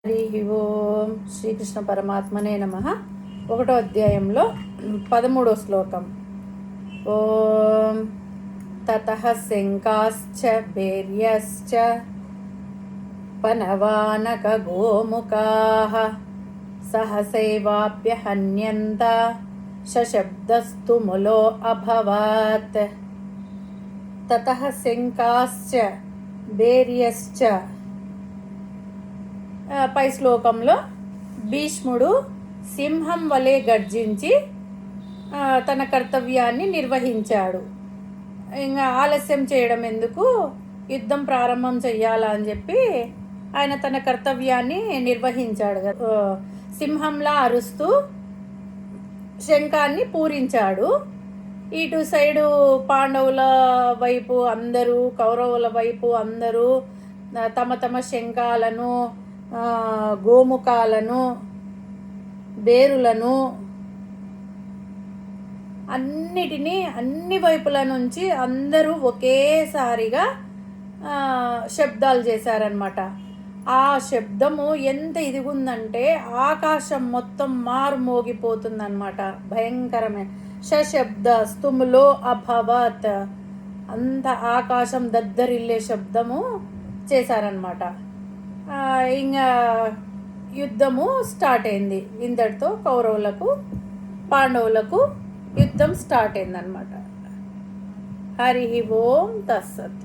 హరి ఓం శ్రీకృష్ణ పరమాత్మనే నమః. 1వ అధ్యాయంలో 13వ శ్లోకం. ఓం తతః శంకాశ్చ భేర్యశ్చ పనవానక గోముఖాః సహసైవాప్యహన్యంత శశబ్దస్తు ములో అభవత్. తతః శంకాశ్చ భేర్యశ్చ. పై శ్లోకంలో భీష్ముడు సింహం వలె గర్జించి తన కర్తవ్యాన్ని నిర్వహించాడు. ఇంకా ఆలస్యం చేయడం ఎందుకు, యుద్ధం ప్రారంభం చెయ్యాలా అని చెప్పి ఆయన తన కర్తవ్యాన్ని నిర్వహించాడు. సింహంలా అరుస్తూ శంఖాన్ని పూరించాడు. ఇటు సైడు పాండవుల వైపు అందరూ, కౌరవుల వైపు అందరూ తమ తమ శంఖాలను, గోముఖాలను, బేరులను అన్ని వైపుల నుంచి అందరూ ఒకేసారిగా శబ్దాలు చేశారనమాట. ఆ శబ్దము ఎంత ఇదిగుందంటే ఆకాశం మొత్తం మారుమోగిపోతుందన్నమాట. భయంకరమైన శబ్ద స్తుములో అభవత్, అంత ఆకాశం దద్దరిల్లే శబ్దము చేశారనమాట. ఇంకా యుద్ధము స్టార్ట్ అయింది. ఇంతటితో కౌరవులకు పాండవులకు యుద్ధం స్టార్ట్ అయిందనమాట. హరి ఓం తస్సత్.